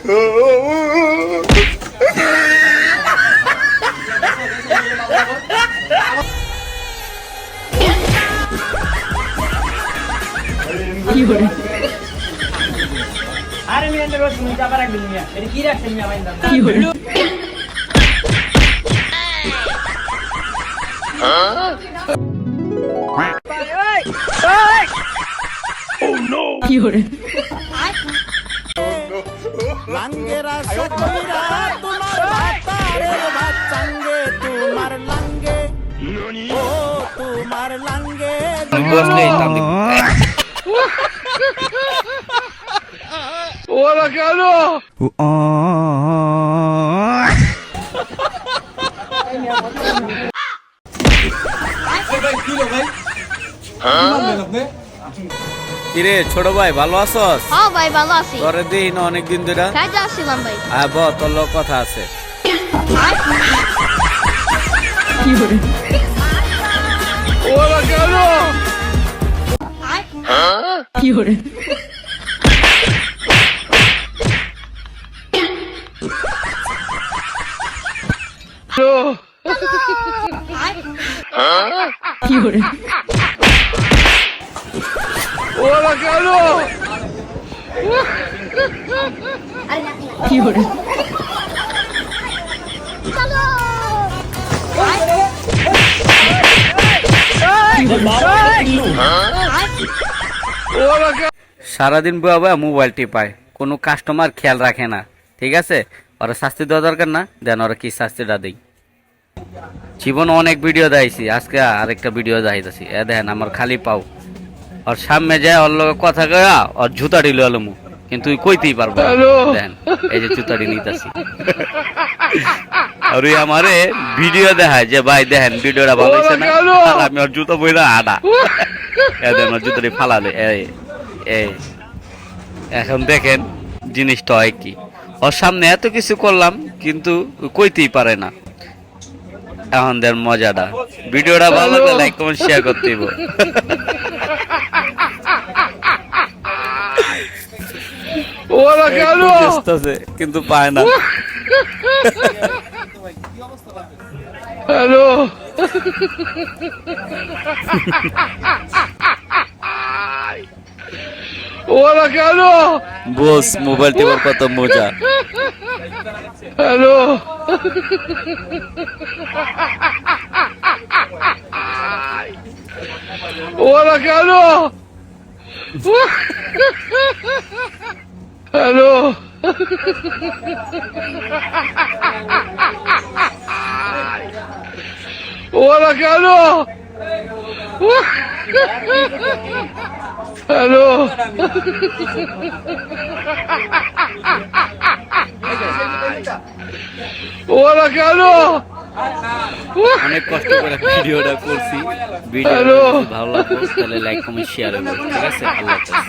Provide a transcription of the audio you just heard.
আরে মিয়া এন্ড রোজ তুমি চাপা রাখবেন মিয়া এটা কি রাখছেন মিয়া বাইন্দা কি হলো Oh no কি হলো লাঙ্গেরা সখীরা তোমার ভাতারে ভাত চাঙ্গে তোমার লাঙ্গে ও তোমার লাঙ্গে বসলে টান দিব ওরা কেন কিরে ছোট ভাই ভালো আছস? হ্যাঁ ভাই ভালো আছি। তোরে দেই না অনেক দিন ধরে। কাজে আসছিলাম ভাই। ব তোর লোক কথা আছে। কি হরে ওরা কেন কি হরে কি হরে ওরা কেন কি হরে সারাদিন বাবা মোবাইল টিপায়, কোনো কাস্টমার খেয়াল রাখে না। ঠিক আছে, ওরা শাস্তি দেওয়া দরকার না, দেন ওরা কি শাস্তিটা দেই। জীবন অনেক ভিডিও দেখাইছি, আজকে আরেকটা ভিডিও দেখাইতেছি। দেখেন আমার খালি পাও, ওর সামনে যায় ওর লোক কথা কয়া ওর জুতাটি লইলো মু, কিন্তু কইতেই পারবো। দেখেন এই যে জুতাটি নিতেছি, আর ওই আমারে ভিডিও দেখায় যে ভাই দেখেন ভিডিওটা ভালো হয়েছে না, আমি ওর জুতো বইলা আডা দেখেন ওর জুতাটি ফালালে। এখন দেখেন জিনিসটা হয় কি, ওর সামনে এত কিছু করলাম কিন্তু কইতেই পারে না। এখন দেন মজাটা, ভিডিওটা ভালো লাগলে লাইক কমেন্ট শেয়ার করতে দিব। ওরা কেন কিন্তু পায় না। হ্যালো ওরা কেন বস মোবাইল টিপার কত মজা। হ্যালো ওরা কেন হ্যালো ওরা কেন হ্যালো ওরা কেন অনেক কষ্ট করে ভিডিওটা করছি। ভিডিও ভালো লাগলো তাহলে লাইক কমেন্ট শেয়ার করবেন। ঠিক আছে, আল্লাহ হাফেজ।